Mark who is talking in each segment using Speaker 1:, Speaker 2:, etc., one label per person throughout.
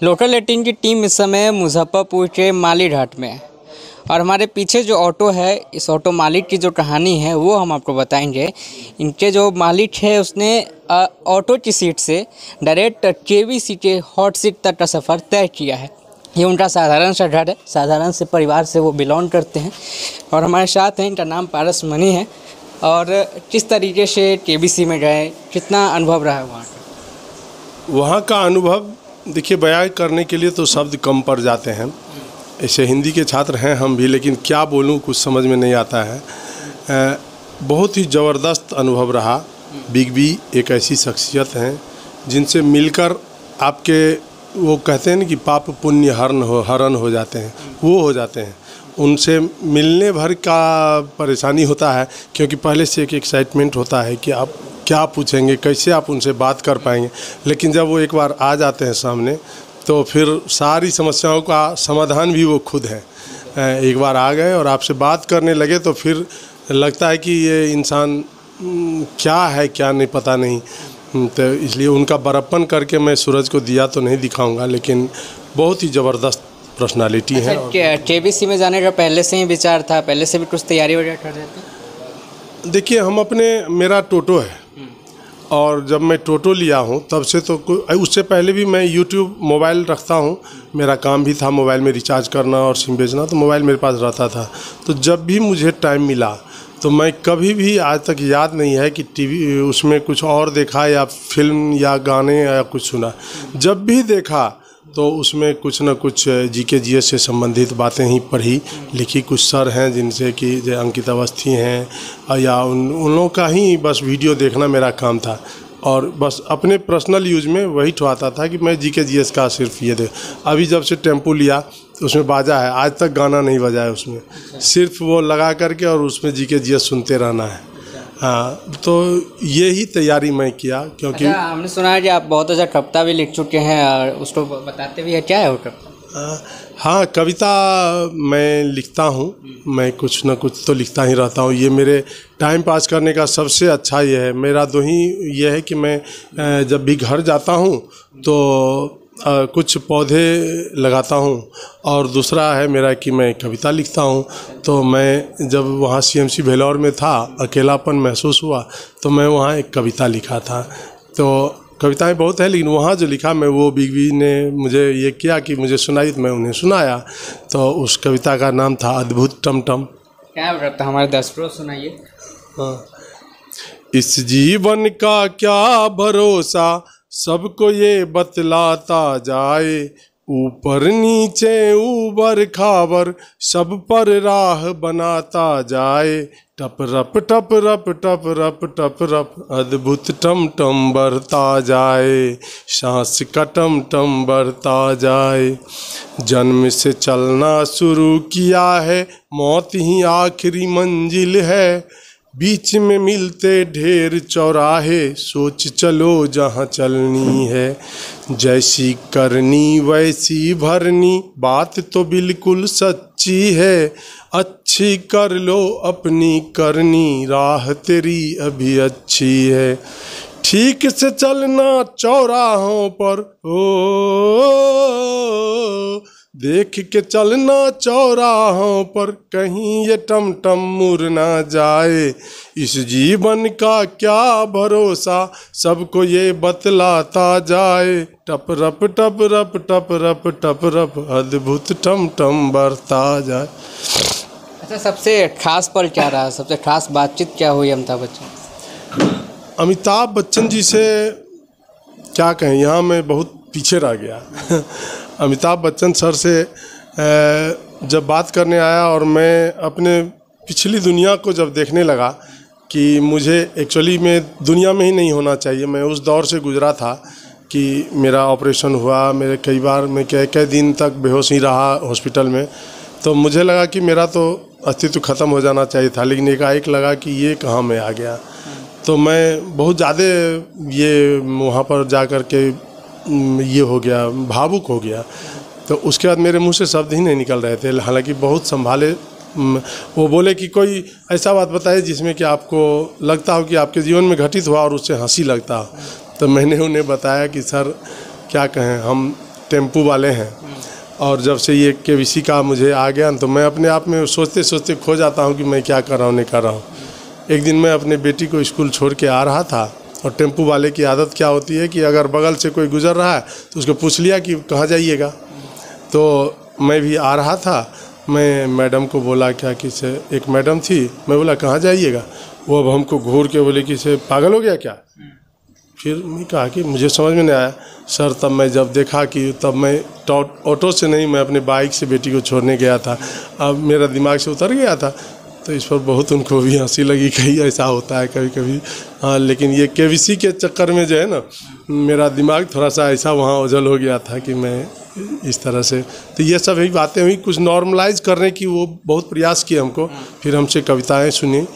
Speaker 1: Local 18 की team इस समय मुजफ्फरपुर के माली घाट में है और हमारे पीछे जो ऑटो है, इस ऑटो मालिक की जो कहानी है वो हम आपको बताएंगे। इनके जो मालिक है उसने ऑटो की सीट से डायरेक्ट केबीसी के हॉट सीट तक का सफ़र तय किया है। ये उनका साधारण सा घर है, साधारण से परिवार से वो बिलोंग करते हैं और हमारे साथ हैं। इनका नाम पारस मनी है। और किस तरीके से केबीसी में गए, कितना अनुभव रहा है
Speaker 2: वहाँ का अनुभव देखिए, बयां करने के लिए तो शब्द कम पड़ जाते हैं। ऐसे हिंदी के छात्र हैं हम भी, लेकिन क्या बोलूँ कुछ समझ में नहीं आता है। बहुत ही ज़बरदस्त अनुभव रहा। बिग बी एक ऐसी शख्सियत हैं जिनसे मिलकर आपके वो कहते हैं ना कि पाप पुण्य हरण हो जाते हैं, वो हो जाते हैं। उनसे मिलने भर का परेशानी होता है, क्योंकि पहले से एक एक्साइटमेंट होता है कि आप क्या पूछेंगे, कैसे आप उनसे बात कर पाएंगे। लेकिन जब वो एक बार आ जाते हैं सामने, तो फिर सारी समस्याओं का समाधान भी वो खुद हैं। एक बार आ गए और आपसे बात करने लगे तो फिर लगता है कि ये इंसान क्या है क्या नहीं पता नहीं। तो इसलिए उनका बड़प्पन करके मैं सूरज को दिया तो नहीं दिखाऊंगा, लेकिन बहुत ही ज़बरदस्त पर्सनालिटी है।
Speaker 1: केबीसी में जाने का पहले से ही विचार था, पहले से भी कुछ तैयारी वगैरह कर रहे थे?
Speaker 2: देखिए, मेरा टोटो है और जब मैं टोटो लिया हूँ तब से तो उससे पहले भी मैं यूट्यूब मोबाइल रखता हूँ। मेरा काम भी था मोबाइल में रिचार्ज करना और सिम बेचना, तो मोबाइल मेरे पास रहता था। तो जब भी मुझे टाइम मिला तो मैं कभी भी आज तक याद नहीं है कि टीवी उसमें कुछ और देखा या फिल्म या गाने या कुछ सुना। जब भी देखा तो उसमें कुछ न कुछ जीके जीएस से संबंधित बातें ही पढ़ी लिखी। कुछ सर हैं जिनसे कि जो अंकित अवस्थी हैं या उन लोगों का ही बस वीडियो देखना मेरा काम था। और बस अपने पर्सनल यूज में वही ठुआता था कि मैं जीके जीएस का सिर्फ ये दे। अभी जब से टेम्पो लिया उसमें बाजा है, आज तक गाना नहीं बजा है उसमें, सिर्फ वो लगा करके और उसमें जीके जीएस सुनते रहना है। हाँ, तो यही तैयारी मैं किया। क्योंकि
Speaker 1: हमने सुना है कि आप बहुत अच्छा कविता भी लिख चुके हैं और उसको बताते भी हैं, क्या है वो कविता?
Speaker 2: हाँ, कविता मैं लिखता हूँ। मैं कुछ न कुछ तो लिखता ही रहता हूँ। ये मेरे टाइम पास करने का सबसे अच्छा ये है। मेरा दो ही ये है कि मैं जब भी घर जाता हूँ तो कुछ पौधे लगाता हूँ, और दूसरा है मेरा कि मैं कविता लिखता हूँ। तो मैं जब वहाँ सीएमसी भेलौर में था, अकेलापन महसूस हुआ तो मैं वहाँ एक कविता लिखा था। तो कविताएं बहुत है, लेकिन वहाँ जो लिखा मैं, वो बिग बी ने मुझे ये किया कि मुझे सुनाई तो मैं उन्हें सुनाया। तो उस कविता का नाम था अद्भुत टमटम।
Speaker 1: क्या करता हमारे दर्शकों सुनाइए।
Speaker 2: हाँ, इस जीवन का क्या भरोसा, सबको ये बतलाता जाए, ऊपर नीचे ऊबर खाबर सब पर राह बनाता जाए। टप रप टप रप टप रप टप रप अद्भुत टम टम बढ़ता जाए, सांस का टम टम बढ़ता जाए। जन्म से चलना शुरू किया है, मौत ही आखिरी मंजिल है, बीच में मिलते ढेर चौराहे, सोच चलो जहाँ चलनी है। जैसी करनी वैसी भरनी, बात तो बिल्कुल सच्ची है, अच्छी कर लो अपनी करनी, राह तेरी अभी अच्छी है। ठीक से चलना चौराहों पर, ओ देख के चलना चौराहों पर, कहीं ये टम टम मुड़ ना जाए। इस जीवन का क्या भरोसा, सबको ये बतलाता जाए। टप रप टप रप टप रप टप रप अद्भुत टम टम बढ़ता जाए।
Speaker 1: अच्छा, सबसे खास पल क्या रहा, सबसे खास बातचीत क्या हुई अमिताभ बच्चन?
Speaker 2: अमिताभ बच्चन जी से क्या कहें, यहाँ मैं बहुत पीछे रह गया। अमिताभ बच्चन सर से जब बात करने आया और मैं अपने पिछली दुनिया को जब देखने लगा कि मुझे एक्चुअली में दुनिया में ही नहीं होना चाहिए। मैं उस दौर से गुजरा था कि मेरा ऑपरेशन हुआ, मेरे कई बार मैं कई दिन तक बेहोश ही रहा हॉस्पिटल में। तो मुझे लगा कि मेरा तो अस्तित्व ख़त्म हो जाना चाहिए था, लेकिन एकाएक लगा कि ये कहाँ मैं आ गया। तो मैं बहुत ज़्यादा ये वहाँ पर जा कर के ये हो गया, भावुक हो गया। तो उसके बाद मेरे मुंह से शब्द ही नहीं निकल रहे थे। हालांकि बहुत संभाले। वो बोले कि कोई ऐसा बात बताइए जिसमें कि आपको लगता हो कि आपके जीवन में घटित हुआ और उससे हंसी लगता हो। तो मैंने उन्हें बताया कि सर क्या कहें, हम टेम्पू वाले हैं। और जब से ये केबीसी का मुझे आ गया तो मैं अपने आप में सोचते सोचते खो जाता हूँ कि मैं क्या कर रहा हूँ नहीं कर रहा हूँ। एक दिन मैं अपने बेटी को स्कूल छोड़ के आ रहा था और टेम्पू वाले की आदत क्या होती है कि अगर बगल से कोई गुजर रहा है तो उसको पूछ लिया कि कहाँ जाइएगा। तो मैं भी आ रहा था, मैं मैडम को बोला क्या कि से एक मैडम थी, मैं बोला कहाँ जाइएगा। वो अब हमको घूर के बोले कि से पागल हो गया क्या। फिर मैं कहा कि मुझे समझ में नहीं आया सर। तब मैं जब देखा कि तब मैं ऑटो से नहीं, मैं अपने बाइक से बेटी को छोड़ने गया था। अब मेरा दिमाग से उतर गया था तो इस पर बहुत उनको भी हंसी लगी, कहीं ऐसा होता है कभी कभी। हाँ, लेकिन ये केबीसी के चक्कर में जो है ना मेरा दिमाग थोड़ा सा ऐसा वहाँ ओझल हो गया था कि मैं इस तरह से, तो ये सब ही बातें हुई। कुछ नॉर्मलाइज करने की वो बहुत प्रयास किए हमको। फिर हमसे कविताएं सुनी,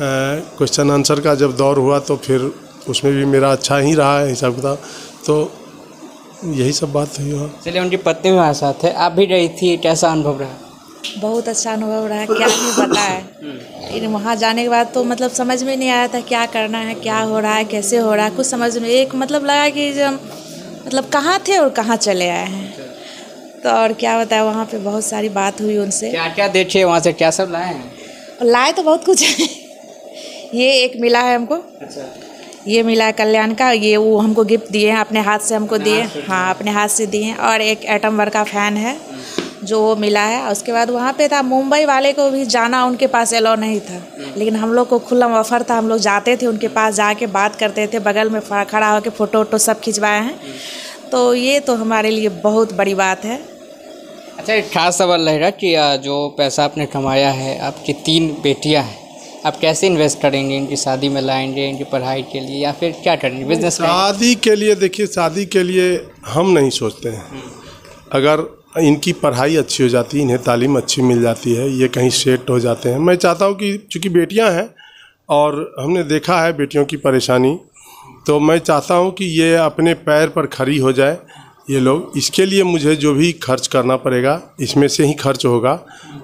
Speaker 2: क्वेश्चन आंसर का जब दौर हुआ तो फिर उसमें भी मेरा अच्छा ही रहा है हिसाब किताब। तो यही सब बात हुई वहाँ।
Speaker 1: चलिए, उनकी पत्नी भी हमारे साथ है, आप भी रही थी, कैसा अनुभव रहा?
Speaker 3: बहुत अच्छा अनुभव रहा है, क्या नहीं पता है। लेकिन वहाँ जाने के बाद तो मतलब समझ में नहीं आया था क्या करना है, क्या हो रहा है, कैसे हो रहा है, कुछ समझ में एक मतलब लगा कि जब मतलब कहाँ थे और कहाँ चले आए हैं। तो और क्या बताया, वहाँ पे बहुत सारी बात हुई उनसे।
Speaker 1: क्या क्या देखे वहाँ से, क्या सब लाए हैं?
Speaker 3: लाए तो बहुत कुछ है। ये एक मिला है हमको,
Speaker 1: अच्छा,
Speaker 3: ये मिला है कल्याण का, ये वो हमको गिफ्ट दिए हैं, अपने हाथ से हमको दिए। हाँ, अपने हाथ से दिए हैं। और एक एटम वर्क का फ़ैन है जो वो मिला है। उसके बाद वहाँ पे था, मुंबई वाले को भी जाना उनके पास एलाउ नहीं था, लेकिन हम लोग को खुला ऑफर था। हम लोग जाते थे उनके पास, जाके बात करते थे, बगल में खड़ा होकर फ़ोटो वोटो सब खिंचवाए हैं। तो ये तो हमारे लिए बहुत बड़ी बात है।
Speaker 1: अच्छा, एक खास सवाल रहेगा कि जो पैसा आपने कमाया है, आपकी 3 बेटियां हैं, आप कैसे इन्वेस्ट करेंगे? इनकी शादी में लाएंगे, इनकी पढ़ाई के लिए, या फिर क्या करेंगे, बिजनेस?
Speaker 2: शादी के लिए देखिए, शादी के लिए हम नहीं सोचते हैं। अगर इनकी पढ़ाई अच्छी हो जाती है, इन्हें तालीम अच्छी मिल जाती है, ये कहीं सेट हो जाते हैं। मैं चाहता हूँ कि चूँकि बेटियाँ हैं और हमने देखा है बेटियों की परेशानी, तो मैं चाहता हूँ कि ये अपने पैर पर खड़ी हो जाए ये लोग। इसके लिए मुझे जो भी खर्च करना पड़ेगा इसमें से ही खर्च होगा,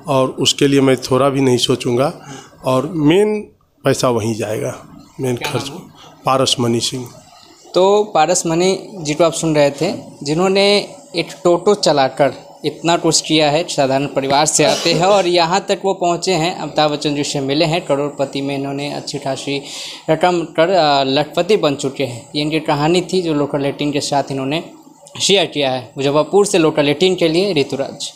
Speaker 2: और उसके लिए मैं थोड़ा भी नहीं सोचूंगा, और मेन पैसा वहीं जाएगा, मेन खर्च। पारस मनी सिंह।
Speaker 1: तो पारस मनी जी को आप सुन रहे थे, जिन्होंने एक टोटो चलाकर इतना कुछ किया है, साधारण परिवार से आते हैं और यहाँ तक वो पहुँचे हैं। अमिताभ बच्चन जी से मिले हैं, करोड़पति में इन्होंने अच्छी खासी रकम कर लखपति बन चुके हैं। ये इनकी कहानी थी जो लोकल 18 के साथ इन्होंने शेयर किया है। मुजफ्फरपुर से लोकल 18 के लिए ऋतुराज।